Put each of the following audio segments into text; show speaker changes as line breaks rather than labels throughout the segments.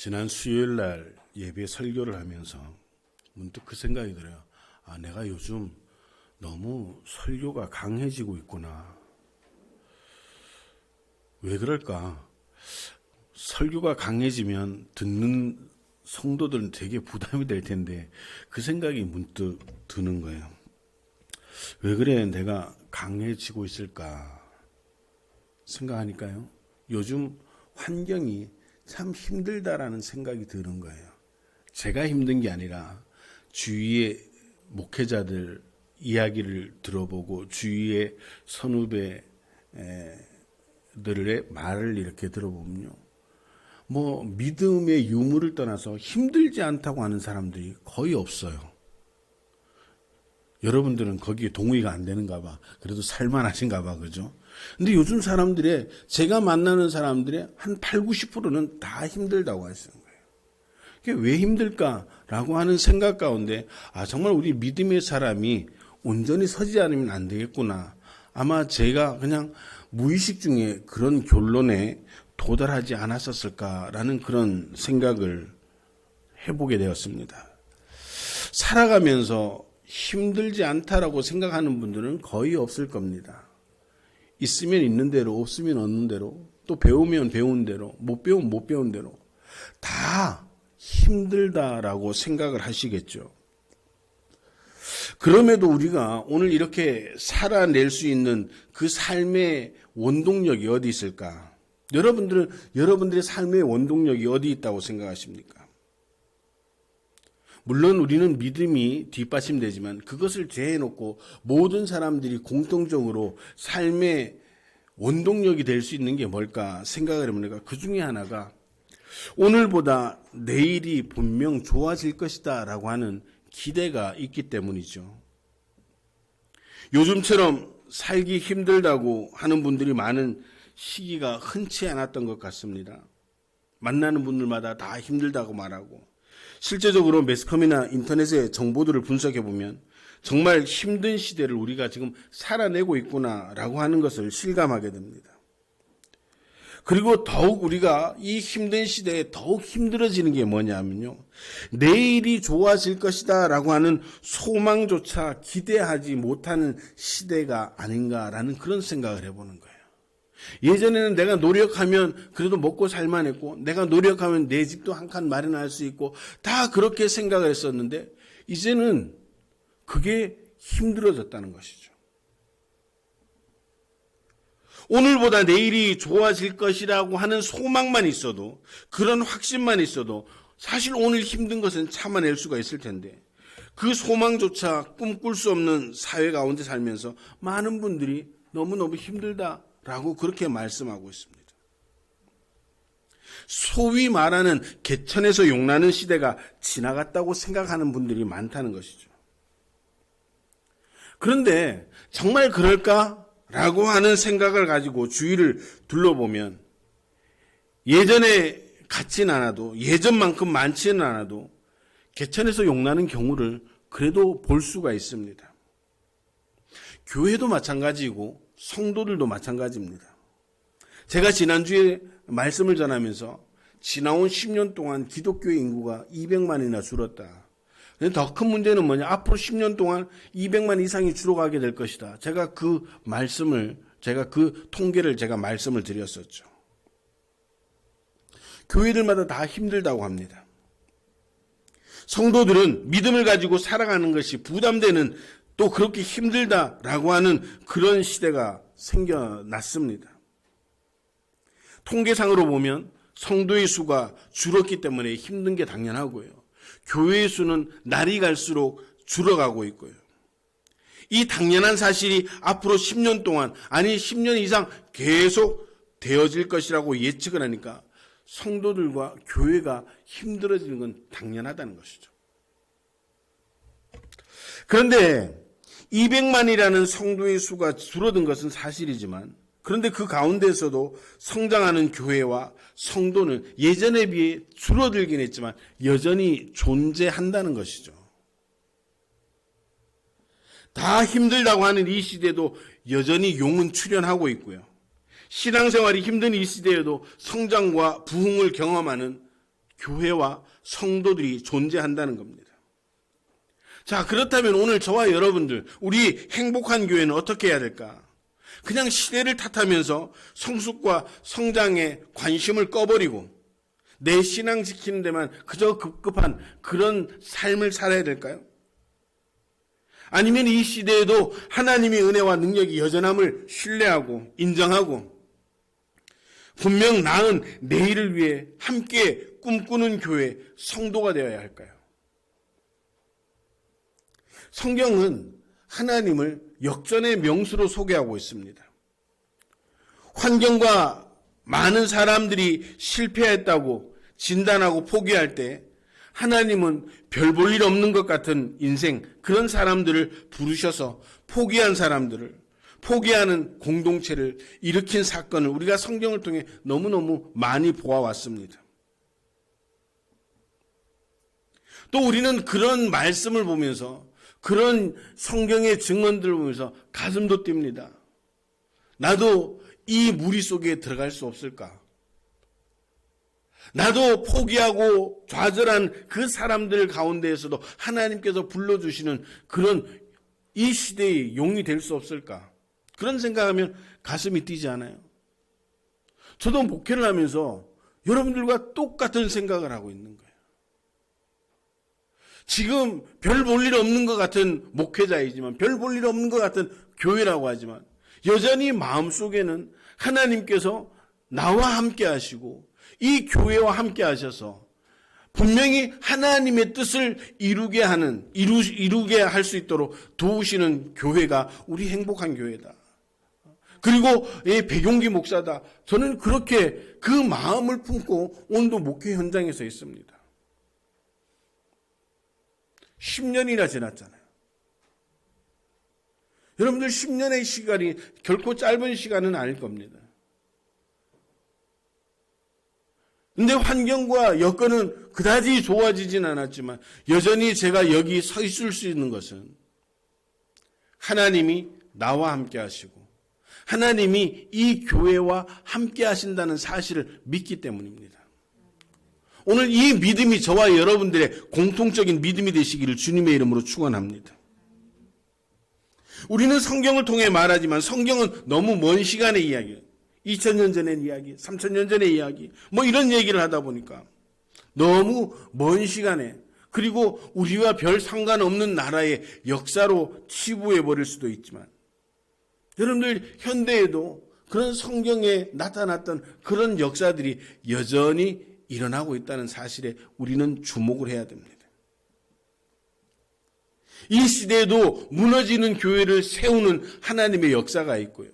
지난 수요일 날 예배 설교를 하면서 문득 그 생각이 들어요. 내가 요즘 너무 설교가 강해지고 있구나. 왜 그럴까? 설교가 강해지면 듣는 성도들은 되게 부담이 될 텐데 그 생각이 문득 드는 거예요. 왜 그래 내가 강해지고 있을까 생각하니까요. 요즘 환경이 참 힘들다라는 생각이 드는 거예요. 제가 힘든 게 아니라 주위의 목회자들 이야기를 들어보고 주위의 선후배들의 말을 이렇게 들어보면요. 믿음의 유무를 떠나서 힘들지 않다고 하는 사람들이 거의 없어요. 여러분들은 거기에 동의가 안 되는가 봐. 그래도 살만하신가 봐. 그죠? 근데 요즘 제가 만나는 사람들의 한 8, 90%는 다 힘들다고 하시는 거예요. 그게 왜 힘들까라고 하는 생각 가운데, 정말 우리 믿음의 사람이 온전히 서지 않으면 안 되겠구나. 아마 제가 그냥 무의식 중에 그런 결론에 도달하지 않았었을까라는 그런 생각을 해보게 되었습니다. 살아가면서 힘들지 않다라고 생각하는 분들은 거의 없을 겁니다. 있으면 있는 대로, 없으면 없는 대로, 또 배우면 배운 대로, 못 배우면 못 배운 대로 다 힘들다라고 생각을 하시겠죠. 그럼에도 우리가 오늘 이렇게 살아낼 수 있는 그 삶의 원동력이 어디 있을까? 여러분들의 삶의 원동력이 어디 있다고 생각하십니까? 물론 우리는 믿음이 뒷받침되지만 그것을 제해놓고 모든 사람들이 공통적으로 삶의 원동력이 될 수 있는 게 뭘까 생각을 해보니까 그 중에 하나가 오늘보다 내일이 분명 좋아질 것이다 라고 하는 기대가 있기 때문이죠. 요즘처럼 살기 힘들다고 하는 분들이 많은 시기가 흔치 않았던 것 같습니다. 만나는 분들마다 다 힘들다고 말하고 실제적으로 매스컴이나 인터넷의 정보들을 분석해 보면 정말 힘든 시대를 우리가 지금 살아내고 있구나라고 하는 것을 실감하게 됩니다. 그리고 더욱 우리가 이 힘든 시대에 더욱 힘들어지는 게 뭐냐면요. 내일이 좋아질 것이다 라고 하는 소망조차 기대하지 못하는 시대가 아닌가라는 그런 생각을 해보는 거예요. 예전에는 내가 노력하면 그래도 먹고 살만했고 내가 노력하면 내 집도 한 칸 마련할 수 있고 다 그렇게 생각을 했었는데 이제는 그게 힘들어졌다는 것이죠. 오늘보다 내일이 좋아질 것이라고 하는 소망만 있어도 그런 확신만 있어도 사실 오늘 힘든 것은 참아낼 수가 있을 텐데 그 소망조차 꿈꿀 수 없는 사회 가운데 살면서 많은 분들이 너무너무 힘들다 라고 그렇게 말씀하고 있습니다. 소위 말하는 개천에서 용나는 시대가 지나갔다고 생각하는 분들이 많다는 것이죠. 그런데 정말 그럴까라고 하는 생각을 가지고 주위를 둘러보면 예전에 같지는 않아도 예전만큼 많지는 않아도 개천에서 용나는 경우를 그래도 볼 수가 있습니다. 교회도 마찬가지고 성도들도 마찬가지입니다. 제가 지난주에 말씀을 전하면서 지나온 10년 동안 기독교의 인구가 200만이나 줄었다. 더 큰 문제는 뭐냐? 앞으로 10년 동안 200만 이상이 줄어가게 될 것이다. 제가 그 통계를 말씀을 드렸었죠. 교회들마다 다 힘들다고 합니다. 성도들은 믿음을 가지고 살아가는 것이 부담되는 또 그렇게 힘들다라고 하는 그런 시대가 생겨났습니다. 통계상으로 보면 성도의 수가 줄었기 때문에 힘든 게 당연하고요. 교회의 수는 날이 갈수록 줄어가고 있고요. 이 당연한 사실이 앞으로 10년 동안 아니 10년 이상 계속 되어질 것이라고 예측을 하니까 성도들과 교회가 힘들어지는 건 당연하다는 것이죠. 그런데 200만이라는 성도의 수가 줄어든 것은 사실이지만 그런데 그 가운데서도 성장하는 교회와 성도는 예전에 비해 줄어들긴 했지만 여전히 존재한다는 것이죠. 다 힘들다고 하는 이 시대도 여전히 용은 출현하고 있고요. 신앙생활이 힘든 이 시대에도 성장과 부흥을 경험하는 교회와 성도들이 존재한다는 겁니다. 자, 그렇다면 오늘 저와 여러분들, 우리 행복한 교회는 어떻게 해야 될까? 그냥 시대를 탓하면서 성숙과 성장에 관심을 꺼버리고 내 신앙 지키는 데만 그저 급급한 그런 삶을 살아야 될까요? 아니면 이 시대에도 하나님의 은혜와 능력이 여전함을 신뢰하고 인정하고 분명 나은 내일을 위해 함께 꿈꾸는 교회, 성도가 되어야 할까요? 성경은 하나님을 역전의 명수로 소개하고 있습니다. 환경과 많은 사람들이 실패했다고 진단하고 포기할 때 하나님은 별 볼 일 없는 것 같은 인생, 그런 사람들을 부르셔서 포기한 사람들을, 포기하는 공동체를 일으킨 사건을 우리가 성경을 통해 너무너무 많이 보아왔습니다. 또 우리는 그런 말씀을 보면서, 그런 성경의 증언들을 보면서 가슴도 뜁니다. 나도 이 무리 속에 들어갈 수 없을까? 나도 포기하고 좌절한 그 사람들 가운데에서도 하나님께서 불러주시는 그런 이 시대의 용이 될 수 없을까? 그런 생각하면 가슴이 뛰지 않아요? 저도 목회를 하면서 여러분들과 똑같은 생각을 하고 있는 거예요. 지금 별 볼 일 없는 것 같은 목회자이지만, 별 볼 일 없는 것 같은 교회라고 하지만 여전히 마음속에는 하나님께서 나와 함께 하시고 이 교회와 함께 하셔서 분명히 하나님의 뜻을 이루게 할 수 있도록 도우시는 교회가 우리 행복한 교회다. 그리고 백용기 목사다. 저는 그렇게 그 마음을 품고 오늘도 목회 현장에서 있습니다. 10년이나 지났잖아요. 여러분들 10년의 시간이 결코 짧은 시간은 아닐 겁니다. 근데 환경과 여건은 그다지 좋아지진 않았지만 여전히 제가 여기 서 있을 수 있는 것은 하나님이 나와 함께 하시고 하나님이 이 교회와 함께 하신다는 사실을 믿기 때문입니다. 오늘 이 믿음이 저와 여러분들의 공통적인 믿음이 되시기를 주님의 이름으로 축원합니다. 우리는 성경을 통해 말하지만 성경은 너무 먼 시간의 이야기예요. 2000년 전의 이야기, 3000년 전의 이야기, 뭐 이런 얘기를 하다 보니까 너무 먼 시간에, 그리고 우리와 별 상관없는 나라의 역사로 치부해버릴 수도 있지만 여러분들 현대에도 그런 성경에 나타났던 그런 역사들이 여전히 일어나고 있다는 사실에 우리는 주목을 해야 됩니다. 이 시대에도 무너지는 교회를 세우는 하나님의 역사가 있고요.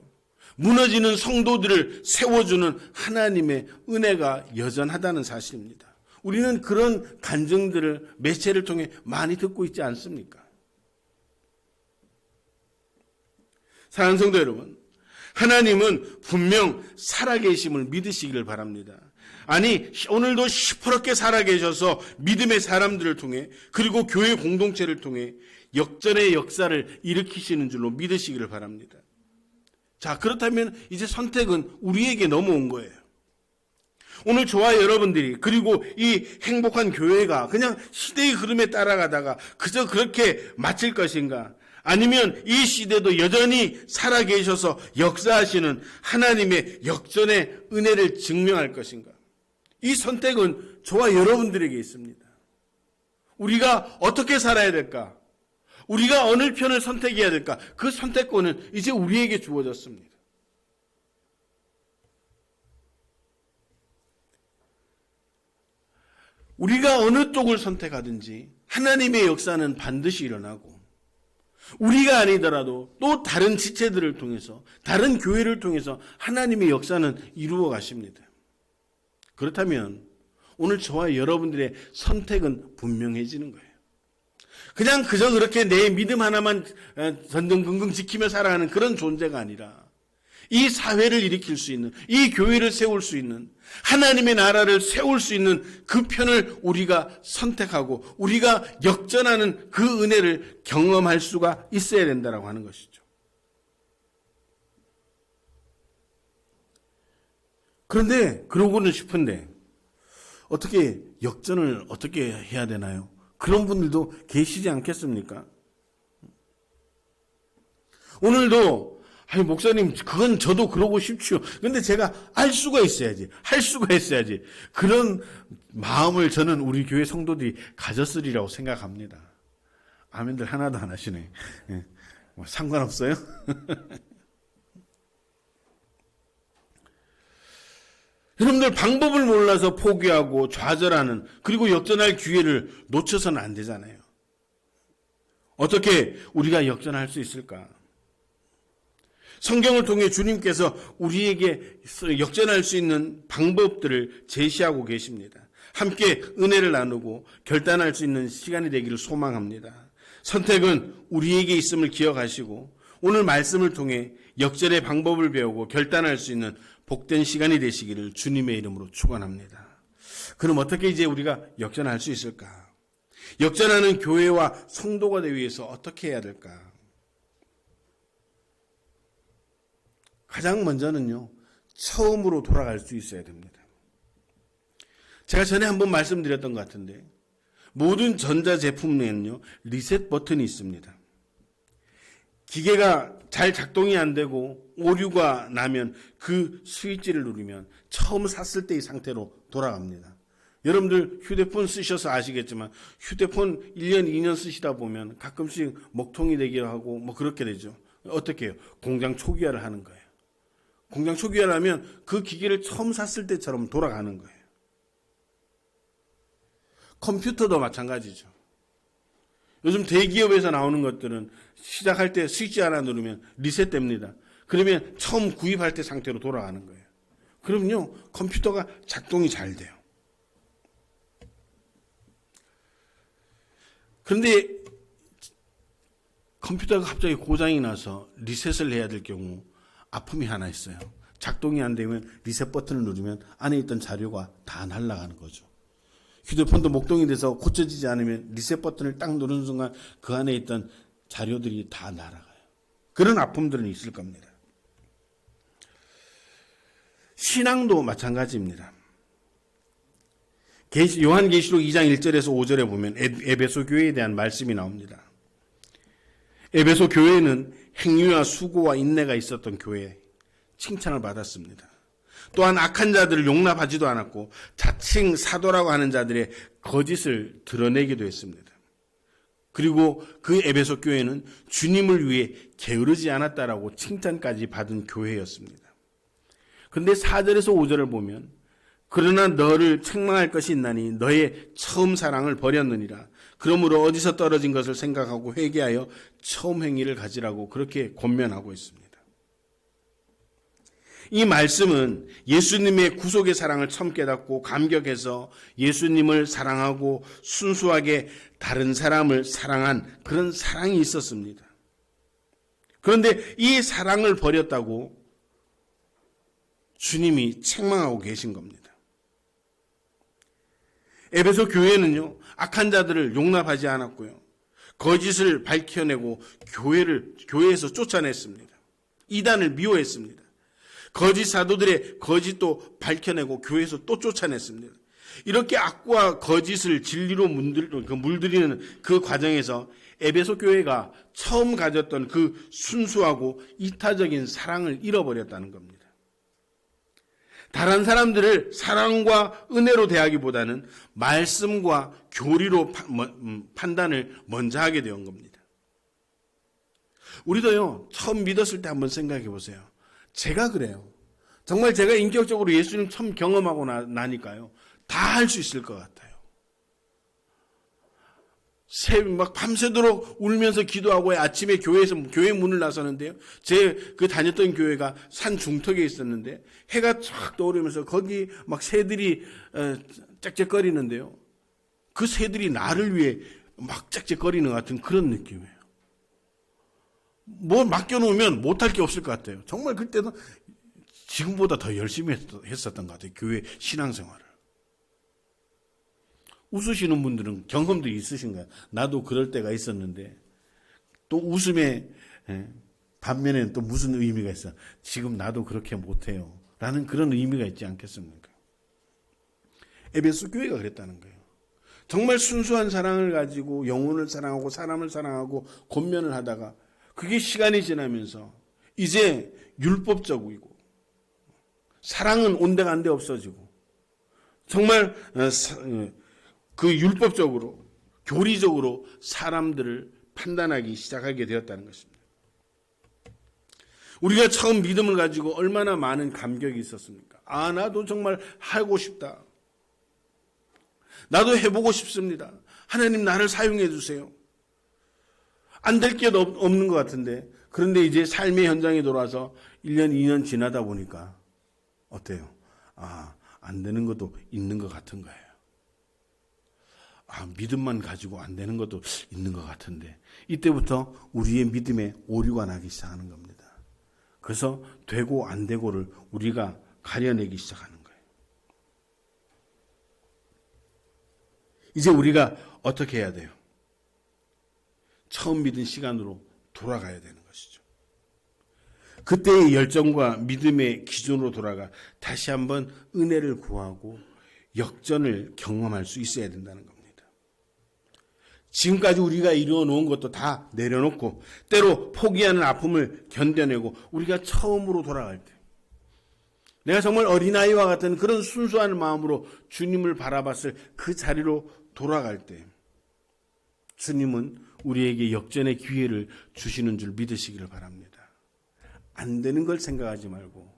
무너지는 성도들을 세워주는 하나님의 은혜가 여전하다는 사실입니다. 우리는 그런 간증들을 매체를 통해 많이 듣고 있지 않습니까? 사랑하는 성도 여러분, 하나님은 분명 살아계심을 믿으시기를 바랍니다. 아니, 오늘도 시퍼렇게 살아계셔서 믿음의 사람들을 통해, 그리고 교회 공동체를 통해 역전의 역사를 일으키시는 줄로 믿으시기를 바랍니다. 자, 그렇다면 이제 선택은 우리에게 넘어온 거예요. 오늘 저와 여러분들이, 그리고 이 행복한 교회가 그냥 시대의 흐름에 따라가다가 그저 그렇게 마칠 것인가? 아니면 이 시대도 여전히 살아계셔서 역사하시는 하나님의 역전의 은혜를 증명할 것인가? 이 선택은 저와 여러분들에게 있습니다. 우리가 어떻게 살아야 될까? 우리가 어느 편을 선택해야 될까? 그 선택권은 이제 우리에게 주어졌습니다. 우리가 어느 쪽을 선택하든지 하나님의 역사는 반드시 일어나고, 우리가 아니더라도 또 다른 지체들을 통해서, 다른 교회를 통해서 하나님의 역사는 이루어 가십니다. 그렇다면 오늘 저와 여러분들의 선택은 분명해지는 거예요. 그냥 그저 그렇게 내 믿음 하나만 전전긍긍 지키며 살아가는 그런 존재가 아니라 이 사회를 일으킬 수 있는, 이 교회를 세울 수 있는, 하나님의 나라를 세울 수 있는 그 편을 우리가 선택하고 우리가 역전하는 그 은혜를 경험할 수가 있어야 된다고 하는 것이죠. 그런데 그러고는 싶은데 어떻게 역전을 어떻게 해야 되나요? 그런 분들도 계시지 않겠습니까? 오늘도 목사님 그건 저도 그러고 싶지요. 근데 제가 알 수가 있어야지. 할 수가 있어야지. 그런 마음을 저는 우리 교회 성도들이 가졌으리라고 생각합니다. 아멘들 하나도 안 하시네. 예. 뭐 상관없어요? 여러분들 방법을 몰라서 포기하고 좌절하는, 그리고 역전할 기회를 놓쳐서는 안 되잖아요. 어떻게 우리가 역전할 수 있을까? 성경을 통해 주님께서 우리에게 역전할 수 있는 방법들을 제시하고 계십니다. 함께 은혜를 나누고 결단할 수 있는 시간이 되기를 소망합니다. 선택은 우리에게 있음을 기억하시고 오늘 말씀을 통해 역전의 방법을 배우고 결단할 수 있는 복된 시간이 되시기를 주님의 이름으로 축원합니다. 그럼 어떻게 이제 우리가 역전할 수 있을까? 역전하는 교회와 성도가 되기 위해서 어떻게 해야 될까? 가장 먼저는요, 처음으로 돌아갈 수 있어야 됩니다. 제가 전에 한번 말씀드렸던 것 같은데, 모든 전자제품에는요, 리셋 버튼이 있습니다. 기계가 잘 작동이 안 되고 오류가 나면 그 스위치를 누르면 처음 샀을 때의 상태로 돌아갑니다. 여러분들 휴대폰 쓰셔서 아시겠지만 휴대폰 1년, 2년 쓰시다 보면 가끔씩 먹통이 되기도 하고 뭐 그렇게 되죠. 어떻게 해요? 공장 초기화를 하는 거예요. 공장 초기화를 하면 그 기계를 처음 샀을 때처럼 돌아가는 거예요. 컴퓨터도 마찬가지죠. 요즘 대기업에서 나오는 것들은 시작할 때 스위치 하나 누르면 리셋됩니다. 그러면 처음 구입할 때 상태로 돌아가는 거예요. 그럼요, 컴퓨터가 작동이 잘 돼요. 그런데 컴퓨터가 갑자기 고장이 나서 리셋을 해야 될 경우 아픔이 하나 있어요. 작동이 안 되면 리셋 버튼을 누르면 안에 있던 자료가 다 날아가는 거죠. 휴대폰도 목동이 돼서 고쳐지지 않으면 리셋 버튼을 딱 누르는 순간 그 안에 있던 자료들이 다 날아가요. 그런 아픔들은 있을 겁니다. 신앙도 마찬가지입니다. 요한계시록 2장 1절에서 5절에 보면 에베소 교회에 대한 말씀이 나옵니다. 에베소 교회는 행위와 수고와 인내가 있었던 교회, 칭찬을 받았습니다. 또한 악한 자들을 용납하지도 않았고 자칭 사도라고 하는 자들의 거짓을 드러내기도 했습니다. 그리고 그 에베소 교회는 주님을 위해 게으르지 않았다라고 칭찬까지 받은 교회였습니다. 그런데 4절에서 5절을 보면 그러나 너를 책망할 것이 있나니 너의 처음 사랑을 버렸느니라. 그러므로 어디서 떨어진 것을 생각하고 회개하여 처음 행위를 가지라고 그렇게 권면하고 있습니다. 이 말씀은 예수님의 구속의 사랑을 처음 깨닫고 감격해서 예수님을 사랑하고 순수하게 다른 사람을 사랑한 그런 사랑이 있었습니다. 그런데 이 사랑을 버렸다고 주님이 책망하고 계신 겁니다. 에베소 교회는요, 악한 자들을 용납하지 않았고요, 거짓을 밝혀내고 교회에서 쫓아냈습니다. 이단을 미워했습니다. 거짓 사도들의 거짓도 밝혀내고 교회에서 또 쫓아냈습니다. 이렇게 악과 거짓을 진리로 물들이는 그 과정에서 에베소 교회가 처음 가졌던 그 순수하고 이타적인 사랑을 잃어버렸다는 겁니다. 다른 사람들을 사랑과 은혜로 대하기보다는 말씀과 교리로 판단을 먼저 하게 된 겁니다. 우리도요, 처음 믿었을 때 한번 생각해 보세요. 제가 그래요. 정말 제가 인격적으로 예수님 처음 경험하고 나니까요, 다 할 수 있을 것 같아요. 막 밤새도록 울면서 기도하고 아침에 교회 문을 나서는데요. 제 다녔던 교회가 산 중턱에 있었는데 해가 쫙 떠오르면서 거기 막 새들이 짹짹거리는데요. 그 새들이 나를 위해 막 짹짹거리는 것 같은 그런 느낌이에요. 뭐 맡겨놓으면 못할 게 없을 것 같아요. 정말 그때는 지금보다 더 열심히 했었던 것 같아요. 교회 신앙생활을. 웃으시는 분들은 경험도 있으신가요? 나도 그럴 때가 있었는데, 또 웃음의 반면에는 또 무슨 의미가 있어? 지금 나도 그렇게 못해요. 라는 그런 의미가 있지 않겠습니까? 에베소 교회가 그랬다는 거예요. 정말 순수한 사랑을 가지고 영혼을 사랑하고 사람을 사랑하고 권면을 하다가 그게 시간이 지나면서 이제 율법적이고 사랑은 온데간데 없어지고 정말 그 율법적으로 교리적으로 사람들을 판단하기 시작하게 되었다는 것입니다. 우리가 처음 믿음을 가지고 얼마나 많은 감격이 있었습니까? 아, 나도 정말 하고 싶다. 나도 해보고 싶습니다. 하나님 나를 사용해 주세요. 안 될 게 없는 것 같은데 그런데 이제 삶의 현장에 돌아와서 1년, 2년 지나다 보니까 어때요? 아, 안 되는 것도 있는 것 같은 거예요. 아, 믿음만 가지고 안 되는 것도 있는 것 같은데 이때부터 우리의 믿음에 오류가 나기 시작하는 겁니다. 그래서 되고 안 되고를 우리가 가려내기 시작하는 거예요. 이제 우리가 어떻게 해야 돼요? 처음 믿은 시간으로 돌아가야 되는 것이죠. 그때의 열정과 믿음의 기준으로 돌아가 다시 한번 은혜를 구하고 역전을 경험할 수 있어야 된다는 겁니다. 지금까지 우리가 이루어 놓은 것도 다 내려놓고 때로 포기하는 아픔을 견뎌내고 우리가 처음으로 돌아갈 때 내가 정말 어린아이와 같은 그런 순수한 마음으로 주님을 바라봤을 그 자리로 돌아갈 때 주님은 우리에게 역전의 기회를 주시는 줄 믿으시기를 바랍니다. 안 되는 걸 생각하지 말고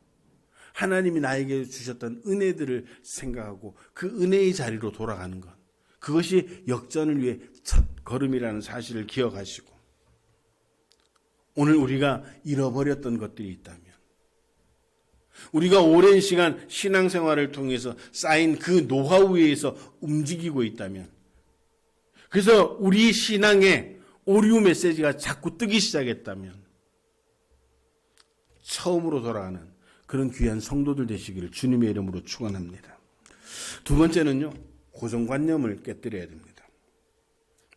하나님이 나에게 주셨던 은혜들을 생각하고 그 은혜의 자리로 돌아가는 것, 그것이 역전을 위해 첫 걸음이라는 사실을 기억하시고 오늘 우리가 잃어버렸던 것들이 있다면 우리가 오랜 시간 신앙생활을 통해서 쌓인 그 노하우에 의해서 움직이고 있다면 그래서 우리 신앙에 오류 메시지가 자꾸 뜨기 시작했다면 처음으로 돌아가는 그런 귀한 성도들 되시기를 주님의 이름으로 축원합니다. 두 번째는요, 고정관념을 깨뜨려야 됩니다.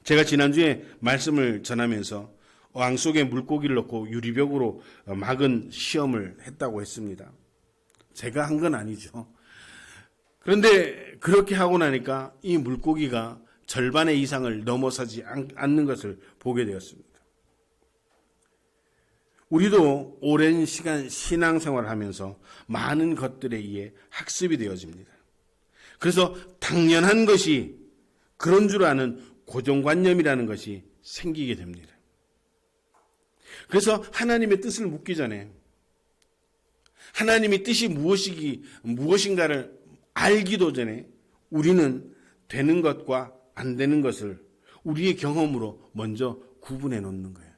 제가 지난주에 말씀을 전하면서 왕 속에 물고기를 넣고 유리벽으로 막은 시험을 했다고 했습니다. 제가 한 건 아니죠. 그런데 그렇게 하고 나니까 이 물고기가 절반의 이상을 넘어서지 않는 것을 보게 되었습니다. 우리도 오랜 시간 신앙생활을 하면서 많은 것들에 의해 학습이 되어집니다. 그래서 당연한 것이 그런 줄 아는 고정관념이라는 것이 생기게 됩니다. 그래서 하나님의 뜻을 묻기 전에 하나님의 뜻이 무엇인가를 알기도 전에 우리는 되는 것과 안 되는 것을 우리의 경험으로 먼저 구분해 놓는 거예요.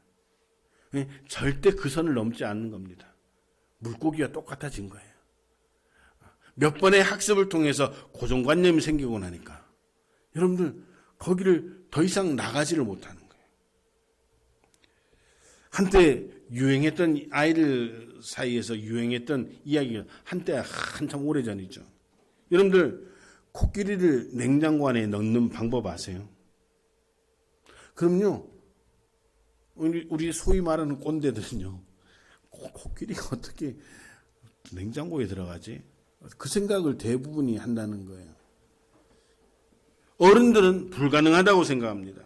절대 그 선을 넘지 않는 겁니다. 물고기와 똑같아진 거예요. 몇 번의 학습을 통해서 고정관념이 생기고 나니까 여러분들 거기를 더 이상 나가지를 못하는 거예요. 한때 유행했던 아이들 사이에서 유행했던 이야기가 한때 한참 오래전이죠. 여러분들 코끼리를 냉장고 안에 넣는 방법 아세요? 그럼요. 우리 소위 말하는 꼰대들은요. 코끼리가 어떻게 냉장고에 들어가지? 그 생각을 대부분이 한다는 거예요. 어른들은 불가능하다고 생각합니다.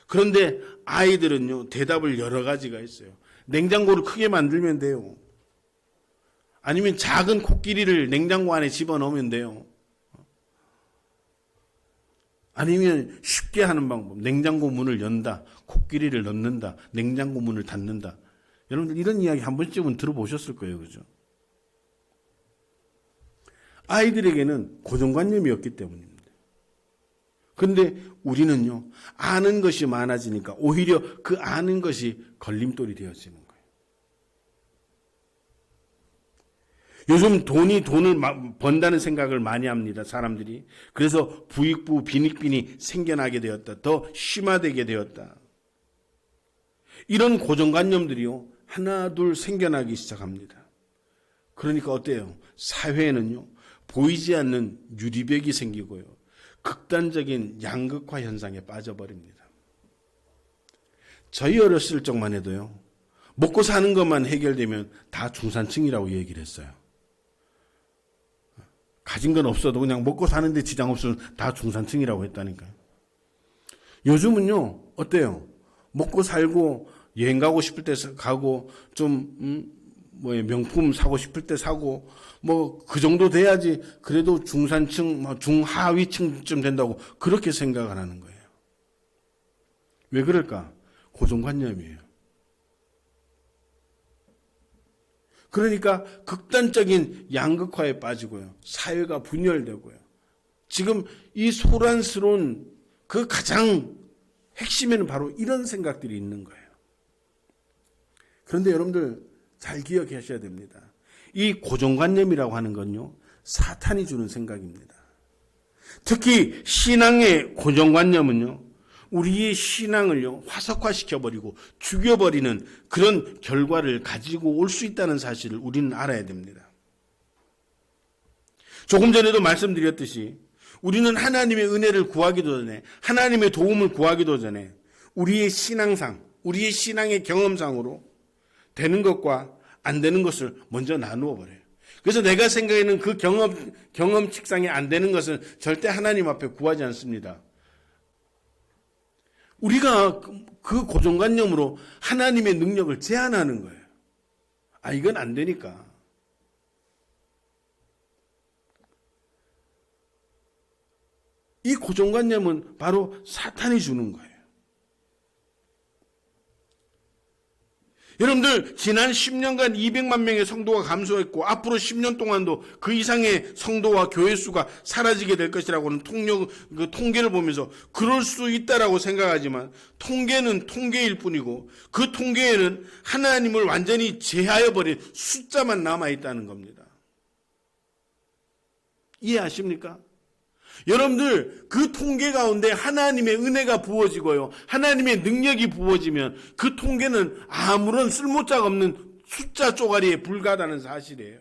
그런데 아이들은요, 대답을 여러 가지가 있어요. 냉장고를 크게 만들면 돼요. 아니면 작은 코끼리를 냉장고 안에 집어넣으면 돼요. 아니면 쉽게 하는 방법, 냉장고 문을 연다, 코끼리를 넣는다, 냉장고 문을 닫는다. 여러분들 이런 이야기 한 번쯤은 들어보셨을 거예요. 그죠? 아이들에게는 고정관념이 없기 때문입니다. 그런데 우리는요, 아는 것이 많아지니까 오히려 그 아는 것이 걸림돌이 되어지는 거예요. 요즘 돈을 번다는 생각을 많이 합니다, 사람들이. 그래서 부익부, 빈익빈이 생겨나게 되었다. 더 심화되게 되었다. 이런 고정관념들이요, 하나, 둘 생겨나기 시작합니다. 그러니까 어때요? 사회에는요, 보이지 않는 유리벽이 생기고요, 극단적인 양극화 현상에 빠져버립니다. 저희 어렸을 적만 해도요, 먹고 사는 것만 해결되면 다 중산층이라고 얘기를 했어요. 가진 건 없어도 그냥 먹고 사는데 지장 없으면 다 중산층이라고 했다니까요. 요즘은요, 어때요? 먹고 살고 여행 가고 싶을 때 가고 좀 명품 사고 싶을 때 사고 뭐 그 정도 돼야지 그래도 중산층, 중하위층쯤 된다고 그렇게 생각을 하는 거예요. 왜 그럴까? 고정관념이에요. 그러니까 극단적인 양극화에 빠지고요. 사회가 분열되고요. 지금 이 소란스러운 그 가장 핵심에는 바로 이런 생각들이 있는 거예요. 그런데 여러분들 잘 기억하셔야 됩니다. 이 고정관념이라고 하는 건요, 사탄이 주는 생각입니다. 특히 신앙의 고정관념은요, 우리의 신앙을요, 화석화시켜버리고 죽여버리는 그런 결과를 가지고 올 수 있다는 사실을 우리는 알아야 됩니다. 조금 전에도 말씀드렸듯이 우리는 하나님의 은혜를 구하기도 전에, 하나님의 도움을 구하기도 전에 우리의 신앙상, 우리의 신앙의 경험상으로 되는 것과 안 되는 것을 먼저 나누어 버려요. 그래서 내가 생각에는 그 경험칙상에 안 되는 것은 절대 하나님 앞에 구하지 않습니다. 우리가 그 고정관념으로 하나님의 능력을 제한하는 거예요. 이건 안 되니까. 이 고정관념은 바로 사탄이 주는 거예요. 여러분들 지난 10년간 200만 명의 성도가 감소했고 앞으로 10년 동안도 그 이상의 성도와 교회 수가 사라지게 될 것이라고는 통계를 보면서 그럴 수 있다라고 생각하지만 통계는 통계일 뿐이고 그 통계에는 하나님을 완전히 제하여버린 숫자만 남아있다는 겁니다. 이해하십니까? 여러분들 그 통계 가운데 하나님의 은혜가 부어지고요. 하나님의 능력이 부어지면 그 통계는 아무런 쓸모짝 없는 숫자 쪼가리에 불과하다는 사실이에요.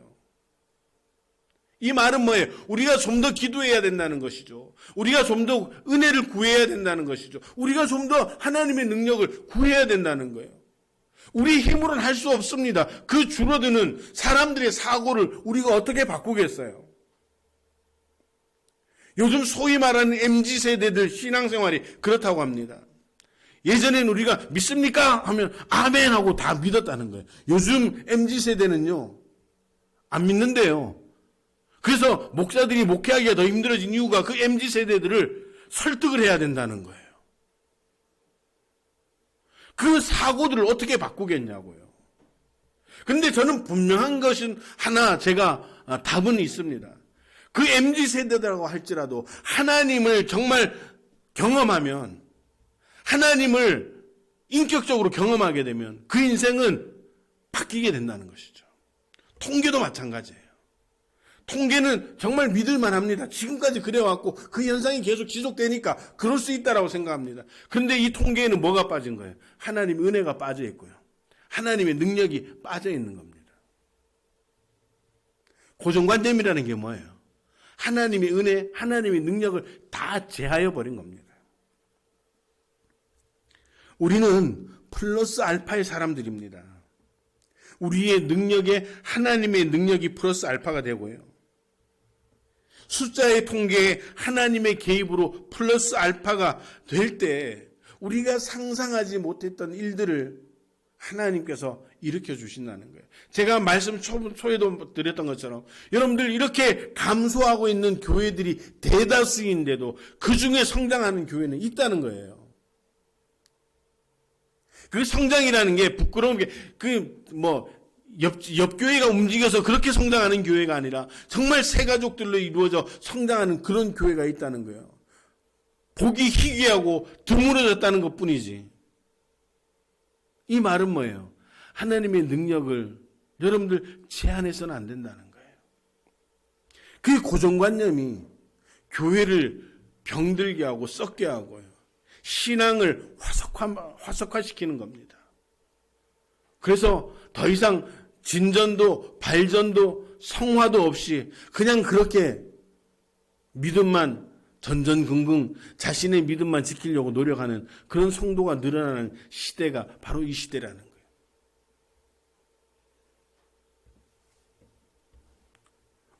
이 말은 뭐예요? 우리가 좀 더 기도해야 된다는 것이죠. 우리가 좀 더 은혜를 구해야 된다는 것이죠. 우리가 좀 더 하나님의 능력을 구해야 된다는 거예요. 우리 힘으로는 할 수 없습니다. 그 줄어드는 사람들의 사고를 우리가 어떻게 바꾸겠어요? 요즘 소위 말하는 MZ세대들 신앙생활이 그렇다고 합니다. 예전에는 우리가 믿습니까? 하면 아멘 하고 다 믿었다는 거예요. 요즘 MZ세대는요, 안 믿는데요. 그래서 목사들이 목회하기가 더 힘들어진 이유가 그 MZ세대들을 설득을 해야 된다는 거예요. 그 사고들을 어떻게 바꾸겠냐고요. 근데 저는 분명한 것은 하나 제가 답은 있습니다. 그 MZ세대라고 할지라도 하나님을 정말 경험하면, 하나님을 인격적으로 경험하게 되면 그 인생은 바뀌게 된다는 것이죠. 통계도 마찬가지예요. 통계는 정말 믿을만 합니다. 지금까지 그래왔고 그 현상이 계속 지속되니까 그럴 수 있다고 생각합니다. 그런데 이 통계에는 뭐가 빠진 거예요? 하나님의 은혜가 빠져 있고요. 하나님의 능력이 빠져 있는 겁니다. 고정관념이라는 게 뭐예요? 하나님의 은혜, 하나님의 능력을 다 제하여 버린 겁니다. 우리는 플러스 알파의 사람들입니다. 우리의 능력에 하나님의 능력이 플러스 알파가 되고요. 숫자의 통계에 하나님의 개입으로 플러스 알파가 될 때 우리가 상상하지 못했던 일들을 하나님께서 일으켜 주신다는 거예요. 제가 말씀 초에도 드렸던 것처럼 여러분들 이렇게 감소하고 있는 교회들이 대다수인데도 그 중에 성장하는 교회는 있다는 거예요. 그 성장이라는 게 부끄러운 게 옆 교회가 움직여서 그렇게 성장하는 교회가 아니라 정말 새 가족들로 이루어져 성장하는 그런 교회가 있다는 거예요. 보기 희귀하고 드물어졌다는 것뿐이지. 이 말은 뭐예요? 하나님의 능력을 여러분들 제한해서는 안 된다는 거예요. 그 고정관념이 교회를 병들게 하고 썩게 하고요. 신앙을 화석화시키는 겁니다. 그래서 더 이상 진전도 발전도 성화도 없이 그냥 그렇게 믿음만 전전긍긍 자신의 믿음만 지키려고 노력하는 그런 성도가 늘어나는 시대가 바로 이 시대라는 거예요.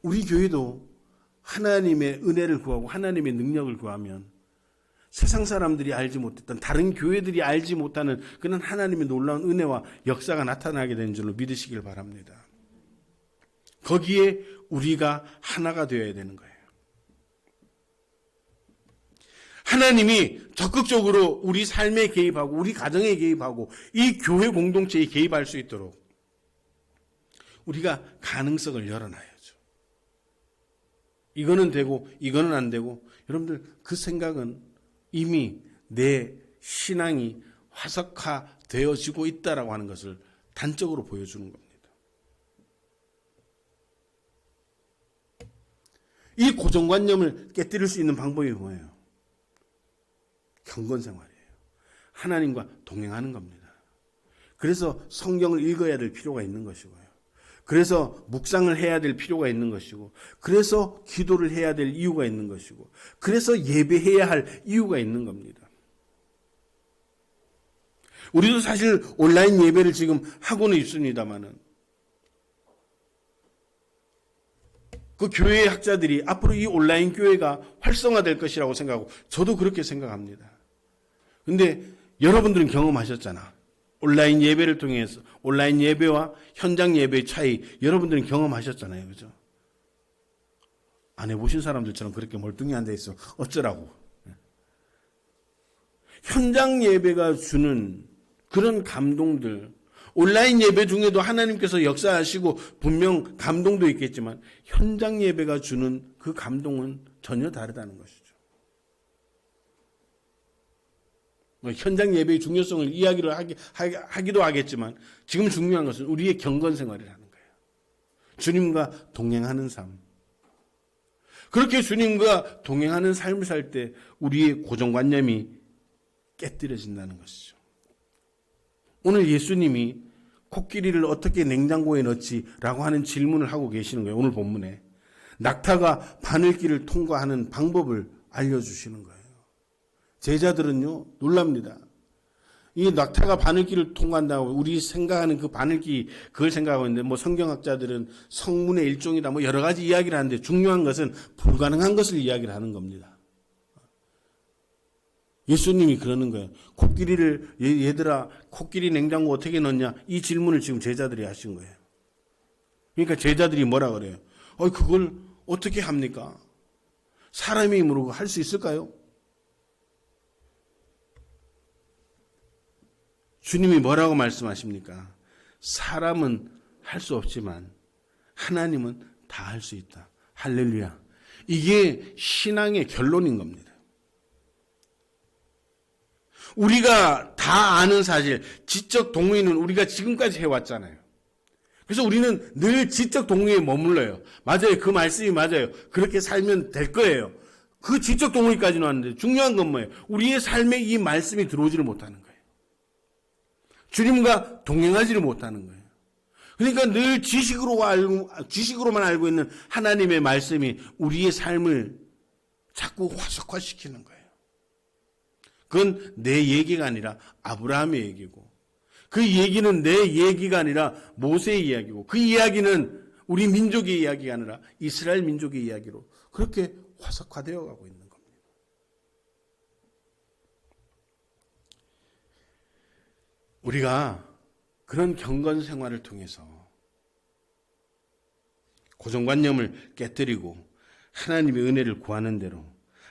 우리 교회도 하나님의 은혜를 구하고 하나님의 능력을 구하면 세상 사람들이 알지 못했던, 다른 교회들이 알지 못하는 그런 하나님의 놀라운 은혜와 역사가 나타나게 되는 줄로 믿으시길 바랍니다. 거기에 우리가 하나가 되어야 되는 거예요. 하나님이 적극적으로 우리 삶에 개입하고 우리 가정에 개입하고 이 교회 공동체에 개입할 수 있도록 우리가 가능성을 열어놔야죠. 이거는 되고 이거는 안 되고, 여러분들 그 생각은 이미 내 신앙이 화석화되어지고 있다라고 하는 것을 단적으로 보여주는 겁니다. 이 고정관념을 깨뜨릴 수 있는 방법이 뭐예요? 경건생활이에요. 하나님과 동행하는 겁니다. 그래서 성경을 읽어야 될 필요가 있는 것이고요. 그래서 묵상을 해야 될 필요가 있는 것이고, 그래서 기도를 해야 될 이유가 있는 것이고, 그래서 예배해야 할 이유가 있는 겁니다. 우리도 사실 온라인 예배를 지금 하고는 있습니다만은, 그 교회의 학자들이 앞으로 이 온라인 교회가 활성화될 것이라고 생각하고, 저도 그렇게 생각합니다. 근데 여러분들은 경험하셨잖아. 온라인 예배를 통해서 온라인 예배와 현장 예배의 차이 여러분들은 경험하셨잖아요. 그죠? 안 해보신 사람들처럼 그렇게 멀뚱히 앉아있어 어쩌라고. 현장 예배가 주는 그런 감동들, 온라인 예배 중에도 하나님께서 역사하시고 분명 감동도 있겠지만 현장 예배가 주는 그 감동은 전혀 다르다는 것이죠. 현장 예배의 중요성을 이야기를 하기도 하겠지만 지금 중요한 것은 우리의 경건 생활을 하는 거예요. 주님과 동행하는 삶. 그렇게 주님과 동행하는 삶을 살 때 우리의 고정관념이 깨뜨려진다는 것이죠. 오늘 예수님이 코끼리를 어떻게 냉장고에 넣지라고 하는 질문을 하고 계시는 거예요. 오늘 본문에. 낙타가 바늘길을 통과하는 방법을 알려주시는 거예요. 제자들은요, 놀랍니다. 이 낙타가 바늘길을 통과한다고 우리 생각하는 그 바늘길, 그걸 생각하고 있는데, 뭐 성경학자들은 성문의 일종이다, 뭐 여러 가지 이야기를 하는데, 중요한 것은 불가능한 것을 이야기를 하는 겁니다. 예수님이 그러는 거예요. 코끼리를, 얘들아, 코끼리 냉장고 어떻게 넣냐? 이 질문을 지금 제자들이 하신 거예요. 그러니까 제자들이 뭐라 그래요? 그걸 어떻게 합니까? 사람의 힘으로 할 수 있을까요? 주님이 뭐라고 말씀하십니까? 사람은 할 수 없지만 하나님은 다 할 수 있다. 할렐루야. 이게 신앙의 결론인 겁니다. 우리가 다 아는 사실, 지적 동의는 우리가 지금까지 해왔잖아요. 그래서 우리는 늘 지적 동의에 머물러요. 맞아요. 그 말씀이 맞아요. 그렇게 살면 될 거예요. 그 지적 동의까지는 왔는데 중요한 건 뭐예요? 우리의 삶에 이 말씀이 들어오지를 못하는 거예요. 주님과 동행하지를 못하는 거예요. 그러니까 늘 지식으로만 알고 있는 하나님의 말씀이 우리의 삶을 자꾸 화석화시키는 거예요. 그건 내 얘기가 아니라 아브라함의 얘기고, 그 얘기는 내 얘기가 아니라 모세의 이야기고, 그 이야기는 우리 민족의 이야기가 아니라 이스라엘 민족의 이야기로 그렇게 화석화되어 가고 있는 겁니다. 우리가 그런 경건 생활을 통해서 고정관념을 깨뜨리고 하나님의 은혜를 구하는 대로,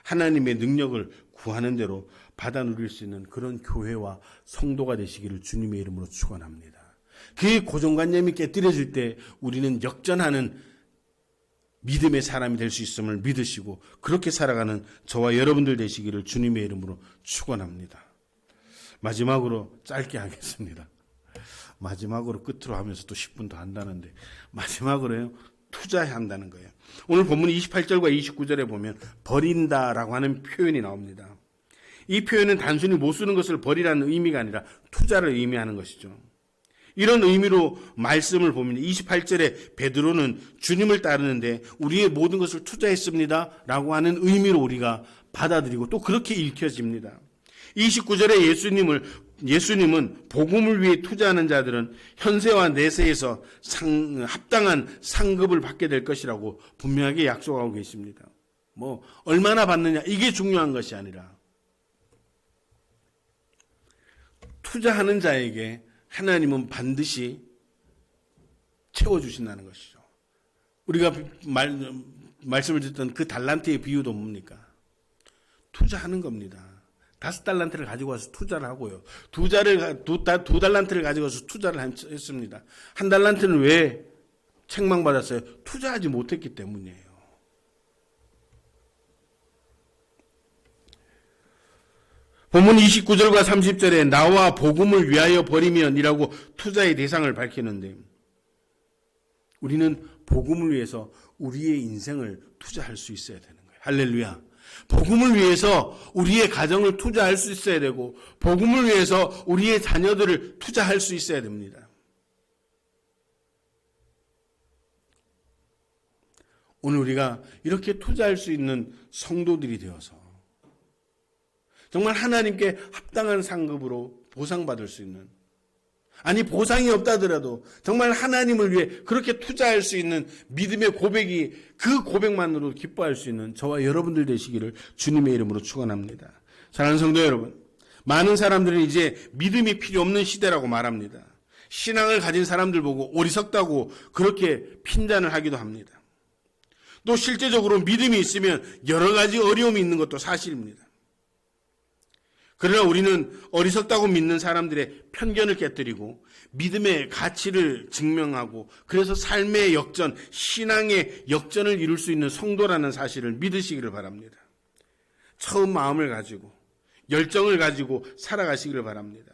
하나님의 능력을 구하는 대로 받아 누릴 수 있는 그런 교회와 성도가 되시기를 주님의 이름으로 축원합니다. 그 고정관념이 깨뜨려질 때 우리는 역전하는 믿음의 사람이 될 수 있음을 믿으시고 그렇게 살아가는 저와 여러분들 되시기를 주님의 이름으로 축원합니다. 마지막으로 짧게 하겠습니다. 마지막으로 끝으로 하면서 또 10분 더 한다는데, 마지막으로요, 투자한다는 거예요. 오늘 본문 28절과 29절에 보면 버린다라고 하는 표현이 나옵니다. 이 표현은 단순히 못 쓰는 것을 버리라는 의미가 아니라 투자를 의미하는 것이죠. 이런 의미로 말씀을 보면 28절에 베드로는 주님을 따르는데 우리의 모든 것을 투자했습니다 라고 하는 의미로 우리가 받아들이고 또 그렇게 읽혀집니다. 29절에 예수님은 복음을 위해 투자하는 자들은 현세와 내세에서 합당한 상급을 받게 될 것이라고 분명하게 약속하고 계십니다. 얼마나 받느냐 이게 중요한 것이 아니라 투자하는 자에게 하나님은 반드시 채워주신다는 것이죠. 우리가 말씀을 듣던 그 달란트의 비유도 뭡니까? 투자하는 겁니다. 5달란트를 가지고 와서 투자를 하고요. 두 달란트를 가지고 와서 투자를 했습니다. 1달란트는 왜 책망받았어요? 투자하지 못했기 때문이에요. 본문 29절과 30절에 나와 복음을 위하여 버리면 이라고 투자의 대상을 밝히는데 우리는 복음을 위해서 우리의 인생을 투자할 수 있어야 되는 거예요. 할렐루야. 복음을 위해서 우리의 가정을 투자할 수 있어야 되고 복음을 위해서 우리의 자녀들을 투자할 수 있어야 됩니다. 오늘 우리가 이렇게 투자할 수 있는 성도들이 되어서 정말 하나님께 합당한 상급으로 보상받을 수 있는, 아니 보상이 없다더라도 정말 하나님을 위해 그렇게 투자할 수 있는 믿음의 고백이 그 고백만으로 기뻐할 수 있는 저와 여러분들 되시기를 주님의 이름으로 축원합니다. 사랑하는 성도 여러분, 많은 사람들은 이제 믿음이 필요 없는 시대라고 말합니다. 신앙을 가진 사람들 보고 어리석다고 그렇게 핀잔을 하기도 합니다. 또 실제적으로 믿음이 있으면 여러 가지 어려움이 있는 것도 사실입니다. 그러나 우리는 어리석다고 믿는 사람들의 편견을 깨뜨리고 믿음의 가치를 증명하고 그래서 삶의 역전, 신앙의 역전을 이룰 수 있는 성도라는 사실을 믿으시기를 바랍니다. 처음 마음을 가지고 열정을 가지고 살아가시기를 바랍니다.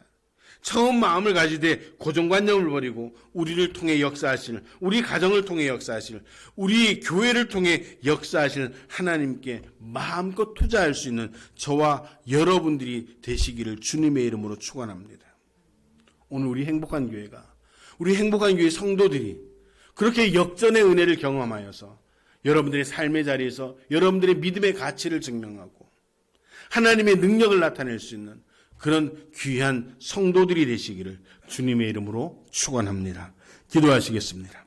처음 마음을 가지되 고정관념을 버리고 우리를 통해 역사하실, 우리 가정을 통해 역사하실, 우리 교회를 통해 역사하실 하나님께 마음껏 투자할 수 있는 저와 여러분들이 되시기를 주님의 이름으로 축원합니다. 오늘 우리 행복한 교회가, 우리 행복한 교회 성도들이 그렇게 역전의 은혜를 경험하여서 여러분들의 삶의 자리에서 여러분들의 믿음의 가치를 증명하고 하나님의 능력을 나타낼 수 있는 그런 귀한 성도들이 되시기를 주님의 이름으로 축원합니다. 기도하시겠습니다.